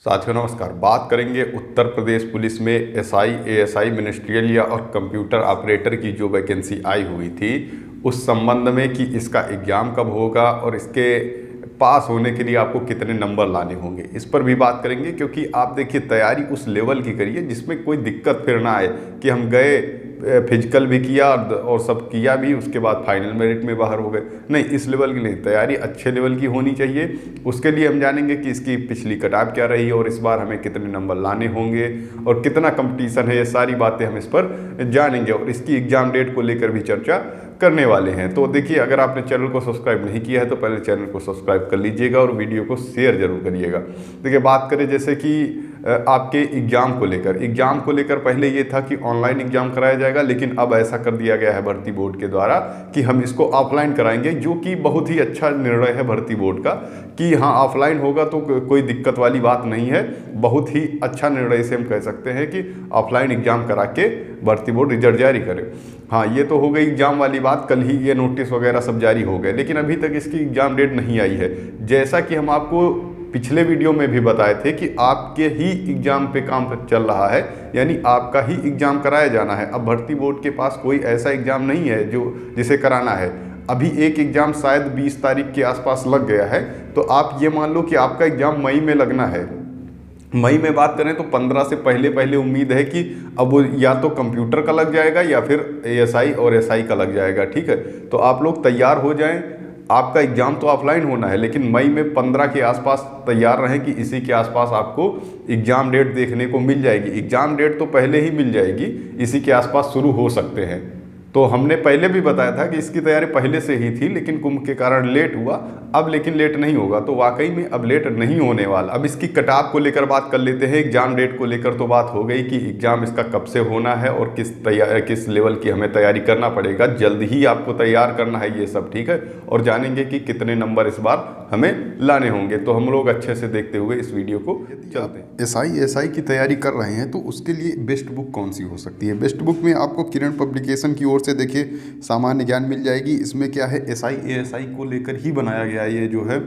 साथियों नमस्कार। बात करेंगे उत्तर प्रदेश पुलिस में एसआई, एएसआई, मिनिस्ट्रियल या और कंप्यूटर ऑपरेटर की जो वैकेंसी आई हुई थी उस संबंध में कि इसका एग्ज़ाम कब होगा और इसके पास होने के लिए आपको कितने नंबर लाने होंगे, इस पर भी बात करेंगे। क्योंकि आप देखिए, तैयारी उस लेवल की करिए जिसमें कोई दिक्कत फिर ना आए कि हम गए, फिजिकल भी किया और सब किया भी, उसके बाद फाइनल मेरिट में बाहर हो गए। नहीं, इस लेवल की नहीं, तैयारी अच्छे लेवल की होनी चाहिए। उसके लिए हम जानेंगे कि इसकी पिछली कट-ऑफ क्या रही और इस बार हमें कितने नंबर लाने होंगे और कितना कंपटीशन है। ये सारी बातें हम इस पर जानेंगे और इसकी एग्ज़ाम डेट को लेकर भी चर्चा करने वाले हैं। तो देखिए, अगर आपने चैनल को सब्सक्राइब नहीं किया है तो पहले चैनल को सब्सक्राइब कर लीजिएगा और वीडियो को शेयर जरूर करिएगा। देखिए, बात करें जैसे कि आपके एग्ज़ाम को लेकर पहले ये था कि ऑनलाइन एग्ज़ाम कराया जाएगा, लेकिन अब ऐसा कर दिया गया है भर्ती बोर्ड के द्वारा कि हम इसको ऑफलाइन कराएंगे, जो कि बहुत ही अच्छा निर्णय है भर्ती बोर्ड का कि हाँ, ऑफलाइन होगा तो कोई दिक्कत वाली बात नहीं है। बहुत ही अच्छा निर्णय से हम कह सकते हैं कि ऑफलाइन एग्ज़ाम करा के भर्ती बोर्ड रिजल्ट जारी करे। हाँ, ये तो हो गई एग्ज़ाम वाली बात, कल ही ये नोटिस वगैरह सब जारी हो गए, लेकिन अभी तक इसकी एग्ज़ाम डेट नहीं आई है। जैसा कि हम आपको पिछले वीडियो में भी बताए थे कि आपके ही एग्ज़ाम पे काम चल रहा है, यानी आपका ही एग्ज़ाम कराया जाना है। अब भर्ती बोर्ड के पास कोई ऐसा एग्ज़ाम नहीं है जो जिसे कराना है। अभी एक एग्ज़ाम शायद 20 तारीख के आसपास लग गया है, तो आप ये मान लो कि आपका एग्ज़ाम मई में लगना है। मई में बात करें तो 15 से पहले उम्मीद है कि अब वो या तो कंप्यूटर का लग जाएगा या फिर एएसआई और एसआई का लग जाएगा। ठीक है, तो आप लोग तैयार हो जाएं। आपका एग्ज़ाम तो ऑफलाइन होना है, लेकिन मई में 15 के आसपास तैयार रहें कि इसी के आसपास आपको एग्ज़ाम डेट देखने को मिल जाएगी। एग्ज़ाम डेट तो पहले ही मिल जाएगी, इसी के आसपास शुरू हो सकते हैं। तो हमने पहले भी बताया था कि इसकी तैयारी पहले से ही थी, लेकिन कुंभ के कारण लेट हुआ। अब लेकिन लेट नहीं होगा, तो वाकई में अब लेट नहीं होने वाला। अब इसकी कट-ऑफ को लेकर बात कर लेते हैं। एग्ज़ाम डेट को लेकर तो बात हो गई कि एग्ज़ाम इसका कब से होना है और किस लेवल की हमें तैयारी करना पड़ेगा। जल्द ही आपको तैयार करना है ये सब, ठीक है। और जानेंगे कि कितने नंबर इस बार हमें लाने होंगे। तो हम लोग अच्छे से देखते हुए इस वीडियो को चलते हैं। एसआई की तैयारी कर रहे हैं तो उसके लिए बेस्ट बुक कौन सी हो सकती है? बेस्ट बुक में आपको किरण पब्लिकेशन की ओर से देखिए सामान्य ज्ञान मिल जाएगी। इसमें क्या है, एसआई एएसआई को लेकर ही बनाया गया ये जो है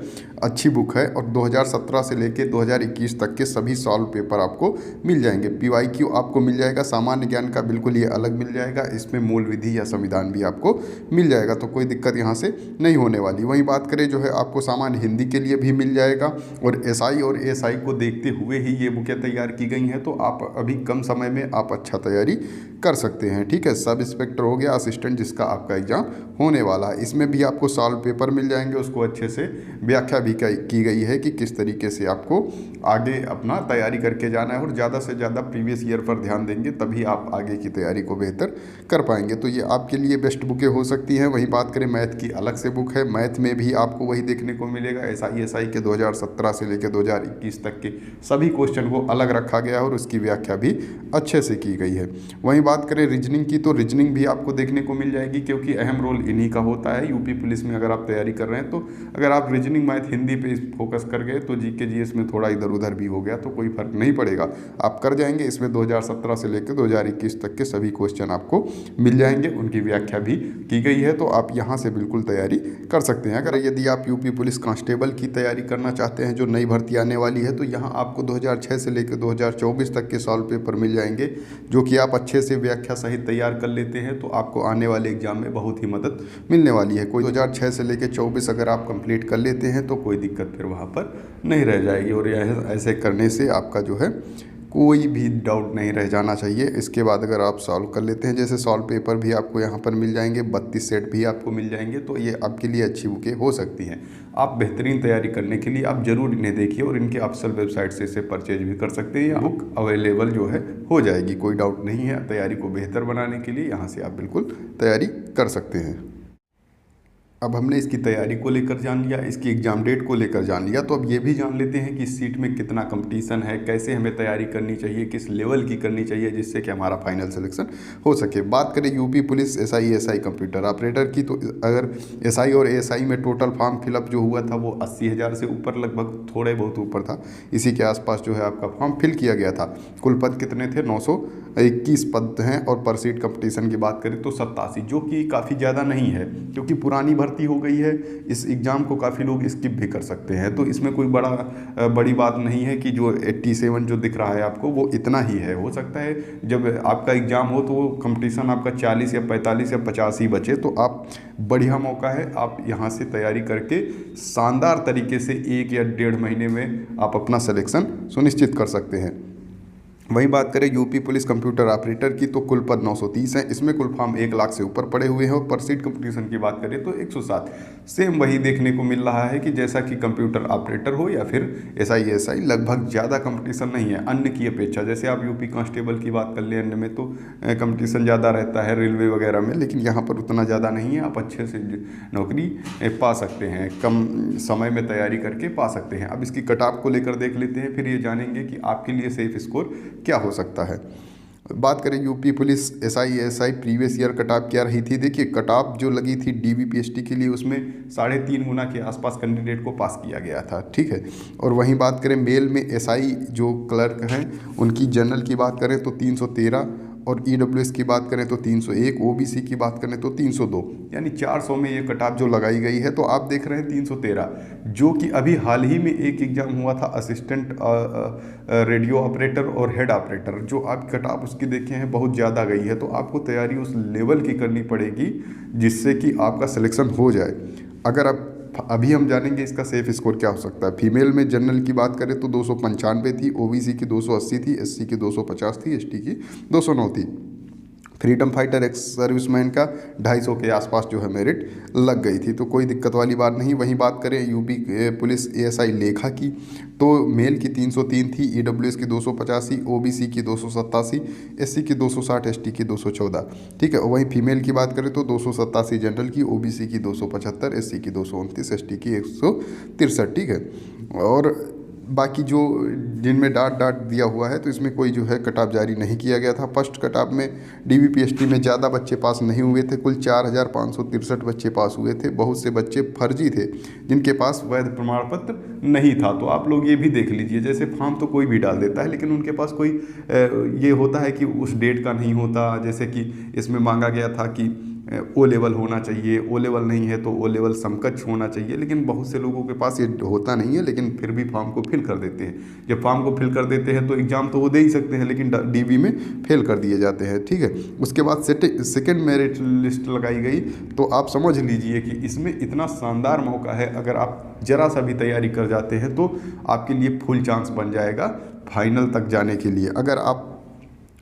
अच्छी बुक है और 2017 से लेकर 2021 तक के सभी सॉल्व पेपर आपको मिल जाएंगे। पीवाईक्यू आपको मिल जाएगा, सामान्य ज्ञान का बिल्कुल ये अलग मिल जाएगा। इसमें मूल विधि या संविधान भी आपको मिल जाएगा, तो कोई दिक्कत यहाँ से नहीं होने वाली। वहीं बात करें जो है आपको सामान्य हिंदी के लिए भी मिल जाएगा और एसआई और एएसआई को देखते हुए ही ये बुकें तैयार की गई हैं। तो आप अभी कम समय में आप अच्छा तैयारी कर सकते हैं। ठीक है, सब इंस्पेक्टर हो गया, असिस्टेंट जिसका आपका एग्जाम होने वाला है, इसमें भी आपको सॉल्व पेपर मिल जाएंगे। उसको अच्छे से व्याख्या भी की गई है कि किस तरीके से आपको आगे अपना तैयारी करके जाना है और ज़्यादा से ज़्यादा प्रीवियस ईयर पर ध्यान देंगे, तभी आप आगे की तैयारी को बेहतर कर पाएंगे। तो ये आपके लिए बेस्ट बुकें हो सकती हैं। वहीं बात करें मैथ की, अलग से बुक है। मैथ में भी आपको वही देखने को मिलेगा। एसआई के 2017 से लेकर 2021 तक के सभी क्वेश्चन को अलग रखा गया है और उसकी व्याख्या भी अच्छे से की गई है। वहीं बात करें रीजनिंग की, तो रीजनिंग भी आपको देखने को मिल जाएगी, क्योंकि अहम रोल इन्हीं का होता है यूपी पुलिस में। अगर आप तैयारी कर रहे हैं तो अगर आप रीजनिंग मैथ हिंदी पे फोकस कर गए तो जीके जीएस में थोड़ा इधर उधर भी हो गया तो कोई फर्क नहीं पड़ेगा, आप कर जाएंगे। इसमें 2017 से लेकर 2021 तक के सभी क्वेश्चन आपको मिल जाएंगे, उनकी व्याख्या भी की गई है। तो आप यहाँ से बिल्कुल तैयारी कर सकते हैं। अगर यदि आप यूपी पुलिस कांस्टेबल की तैयारी करना चाहते हैं जो नई भर्ती आने वाली है, तो यहाँ आपको 2006 से लेकर 2024 तक के सॉल्व पेपर मिल जाएंगे, जो कि आप अच्छे से व्याख्या सहित तैयार कर लेते हैं तो आपको आने वाले एग्जाम में बहुत ही मदद मिलने वाली है। कोई 2006 से लेकर 24 अगर आप कंप्लीट कर लेते हैं तो कोई दिक्कत फिर वहाँ पर नहीं रह जाएगी और ऐसे करने से आपका जो है कोई भी डाउट नहीं रह जाना चाहिए। इसके बाद अगर आप सॉल्व कर लेते हैं, जैसे सॉल्व पेपर भी आपको यहाँ पर मिल जाएंगे, 32 सेट भी आपको मिल जाएंगे, तो ये आपके लिए अच्छी बुकें हो सकती हैं। आप बेहतरीन तैयारी करने के लिए आप ज़रूर इन्हें देखिए और इनके ऑफिशियल वेबसाइट से इसे परचेज भी कर सकते हैं। बुक अवेलेबल जो है हो जाएगी, कोई डाउट नहीं है। तैयारी को बेहतर बनाने के लिए यहाँ से आप बिल्कुल तैयारी कर सकते हैं। अब हमने इसकी तैयारी को लेकर जान लिया, इसकी एग्ज़ाम डेट को लेकर जान लिया, तो अब ये भी जान लेते हैं कि इस सीट में कितना कंपटीशन है, कैसे हमें तैयारी करनी चाहिए, किस लेवल की करनी चाहिए जिससे कि हमारा फाइनल सिलेक्शन हो सके। बात करें UP police SI ASI computer operator की, तो अगर एसआई और एएसआई में टोटल फॉर्म फिलअप जो हुआ था वो 80,000 से ऊपर, लगभग थोड़े बहुत ऊपर था, इसी के आसपास जो है आपका फॉर्म फिल किया गया था। कुल पद कितने थे? 921 पद हैं और पर सीट कंपटीशन की बात करें तो 87, जो कि काफ़ी ज़्यादा नहीं है, क्योंकि पुरानी भर्ती भर्ती हो गई है, इस एग्ज़ाम को काफ़ी लोग स्किप भी कर सकते हैं। तो इसमें कोई बड़ी बात नहीं है कि जो 87 जो दिख रहा है आपको वो इतना ही है। हो सकता है जब आपका एग्ज़ाम हो तो वो कंपटीशन आपका 40 या 45 या 50 ही बचे, तो आप बढ़िया मौका है, आप यहाँ से तैयारी करके शानदार तरीके से 1 या 1.5 महीने में आप अपना सिलेक्शन सुनिश्चित कर सकते हैं। वहीं बात करें यूपी पुलिस कंप्यूटर ऑपरेटर की, तो कुल पद 930 हैं। इसमें कुल फॉर्म 1 लाख से ऊपर पड़े हुए हैं। और पर सीट कंपटीशन की बात करें तो 107। सेम वही देखने को मिल रहा है कि जैसा कि कंप्यूटर ऑपरेटर हो या फिर एसआई एएसआई, लगभग ज़्यादा कंपटीशन नहीं है अन्य की अपेक्षा। जैसे आप यूपी कांस्टेबल की बात कर लें, अन्य में तो कंपटीशन ज़्यादा रहता है रेलवे वगैरह में, लेकिन यहाँ पर उतना ज़्यादा नहीं है। आप अच्छे से नौकरी पा सकते हैं, कम समय में तैयारी करके पा सकते हैं। अब इसकी कट ऑफ को लेकर देख लेते हैं, फिर ये जानेंगे कि आपके लिए सेफ स्कोर क्या हो सकता है। बात करें UP police SI ASI previous year cut off क्या रही थी। देखिए कट ऑफ जो लगी थी डीबीपीएसटी के लिए, उसमें 3.5 गुना के आसपास कैंडिडेट को पास किया गया था, ठीक है। और वहीं बात करें मेल में एसआई जो क्लर्क हैं उनकी जनरल की बात करें तो 313, और ईडब्ल्यूएस की बात करें तो 301, ओबीसी की बात करें तो 302, यानी 400 में ये कट ऑफ जो लगाई गई है। तो आप देख रहे हैं 313, जो कि अभी हाल ही में एक एग्ज़ाम हुआ था असिस्टेंट रेडियो ऑपरेटर और हेड ऑपरेटर, जो आप कट ऑफ उसकी देखे हैं बहुत ज़्यादा गई है। तो आपको तैयारी उस लेवल की करनी पड़ेगी जिससे कि आपका सिलेक्शन हो जाए। अगर आप अभी हम जानेंगे इसका सेफ स्कोर क्या हो सकता है। फीमेल में जनरल की बात करें तो 295 थी, ओबीसी की 280 थी, एससी की 250 थी, एसटी की 209 थी। फ्रीडम फाइटर एक्स सर्विसमैन का 250 के आसपास जो है मेरिट लग गई थी, तो कोई दिक्कत वाली बात नहीं। वहीं बात करें यूपी पुलिस एएसआई लेखा की, तो मेल की 303 थी, ईडब्ल्यूएस की 285, ओबीसी की 287, एससी की 260, एसटी की 214, ठीक है। वहीं फीमेल की बात करें तो 287 जनरल की, ओबीसी की 275, एससी की 229, एसटी की 163, ठीक है। और बाकी जो जिनमें डाट दिया हुआ है तो इसमें कोई जो है कट ऑफ जारी नहीं किया गया था। फर्स्ट कट ऑफ में डीबीपीएसटी में ज़्यादा बच्चे पास नहीं हुए थे, कुल 4563 बच्चे पास हुए थे। बहुत से बच्चे फर्जी थे जिनके पास वैध प्रमाण पत्र नहीं था। तो आप लोग ये भी देख लीजिए, जैसे फॉर्म तो कोई भी डाल देता है लेकिन उनके पास कोई ये होता है कि उस डेट का नहीं होता। जैसे कि इसमें मांगा गया था कि ओ लेवल होना चाहिए, ओ लेवल नहीं है तो ओ लेवल समकक्ष होना चाहिए, लेकिन बहुत से लोगों के पास ये होता नहीं है, लेकिन फिर भी फॉर्म को फिल कर देते हैं। जब फॉर्म को फिल कर देते हैं तो एग्ज़ाम तो वो दे ही सकते हैं, लेकिन डीबी में फेल कर दिए जाते हैं, ठीक है। उसके बाद सेकेंड मेरिट लिस्ट लगाई गई, तो आप समझ लीजिए कि इसमें इतना शानदार मौका है। अगर आप ज़रा सा भी तैयारी कर जाते हैं तो आपके लिए फुल चांस बन जाएगा फाइनल तक जाने के लिए। अगर आप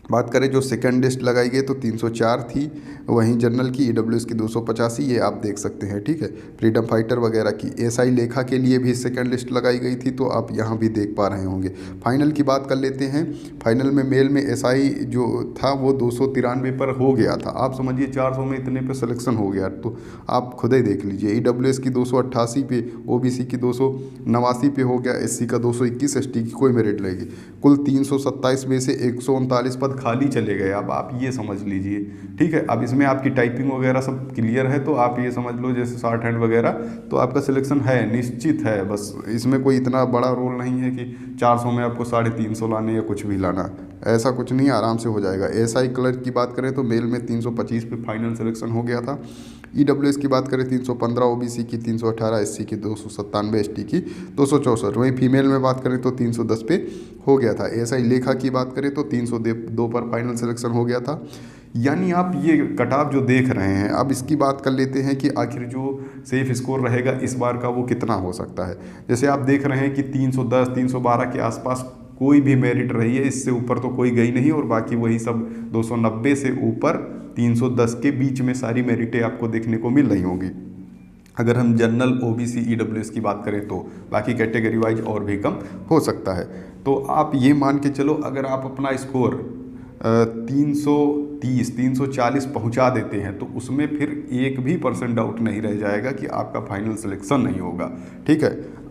बात करें जो सेकंड लिस्ट लगाई गई तो 304 थी, वहीं जनरल की ईडब्ल्यूएस की 285, ये आप देख सकते हैं, ठीक है। फ्रीडम फाइटर वगैरह की एसआई लेखा के लिए भी सेकंड लिस्ट लगाई गई थी, तो आप यहाँ भी देख पा रहे होंगे। फाइनल की बात कर लेते हैं। फाइनल में मेल में एसआई जो था वो 293 पर हो गया था। आप समझिए 400 में इतने पे सिलेक्शन हो गया, तो आप खुद ही देख लीजिए। ईडब्ल्यूएस की 288 पे, ओबीसी की 289 पे हो गया, एससी का 221, एसटी की कोई मेरिट लगेगी। कुल 327 में से 139 पद खाली चले गए। अब आप ये समझ लीजिए, ठीक है। अब इसमें आपकी टाइपिंग वगैरह सब क्लियर है, तो आप ये समझ लो जैसे शॉर्ट हैंड वगैरह, तो आपका सिलेक्शन है, निश्चित है। बस इसमें कोई इतना बड़ा रोल नहीं है कि 400 में आपको 350 लाने या कुछ भी लाना, ऐसा कुछ नहीं, आराम से हो जाएगा। एसआई क्लर्क की बात करें तो मेल में 325 पे फाइनल सिलेक्शन हो गया था। ईडब्ल्यूएस की बात करें 315, ओबीसी की 318, एससी की 297, एसटी की 264। वहीं फीमेल में बात करें तो 310 पे हो गया था। एसआई लेखा की बात करें तो 302 पर फाइनल सिलेक्शन हो गया था। यानी आप ये कट ऑफ जो देख रहे हैं, अब इसकी बात कर लेते हैं कि आखिर जो सेफ स्कोर रहेगा इस बार का वो कितना हो सकता है। जैसे आप देख रहे हैं कि 310 312 के आसपास कोई भी मेरिट रही है, इससे ऊपर तो कोई गई नहीं, और बाकी वही सब 290 से ऊपर 310 के बीच में सारी मेरिटें आपको देखने को मिल रही होंगी। अगर हम जनरल, ओबीसी, ईडब्ल्यूएस की बात करें तो बाकी कैटेगरी वाइज और भी कम हो सकता है। तो आप ये मान के चलो, अगर आप अपना स्कोर 330 340 पहुंचा देते हैं तो उसमें फिर 1% डाउट नहीं रह जाएगा कि आपका फाइनल सिलेक्शन नहीं होगा, ठीक है।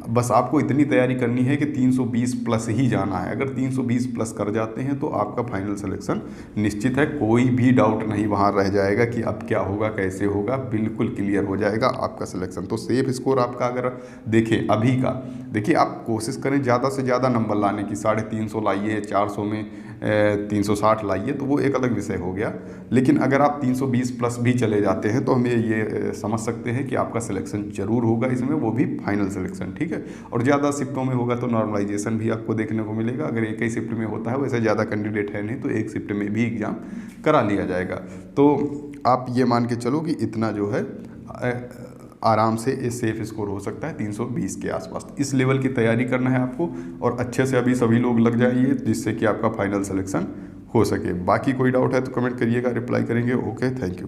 बस आपको इतनी तैयारी करनी है कि 320 प्लस ही जाना है। अगर 320 प्लस कर जाते हैं तो आपका फाइनल सिलेक्शन निश्चित है, कोई भी डाउट नहीं वहाँ रह जाएगा कि अब क्या होगा कैसे होगा, बिल्कुल क्लियर हो जाएगा आपका सिलेक्शन। तो सेफ स्कोर आपका अगर देखें अभी का, देखिए आप कोशिश करें ज़्यादा से ज़्यादा नंबर लाने की, 350 लाइए, 400 में 360 लाइए तो वो एक अलग विषय हो गया। लेकिन अगर आप 320 प्लस भी चले जाते हैं तो हम ये समझ सकते हैं कि आपका सिलेक्शन जरूर होगा इसमें, वो भी फाइनल सिलेक्शन, ठीक है। और ज़्यादा शिफ्टों में होगा तो नॉर्मलाइजेशन भी आपको देखने को मिलेगा। अगर एक ही शिफ्ट में होता है, वैसे ज़्यादा कैंडिडेट है नहीं तो एक शिफ्ट में भी एग्ज़ाम करा लिया जाएगा। तो आप ये मान के चलो कि इतना जो है आराम से ये सेफ स्कोर हो सकता है 320 के आसपास। इस लेवल की तैयारी करना है आपको और अच्छे से अभी सभी लोग लग जाइए जिससे कि आपका फाइनल सिलेक्शन हो सके। बाकी कोई डाउट है तो कमेंट करिएगा, रिप्लाई करेंगे। Okay, thank you.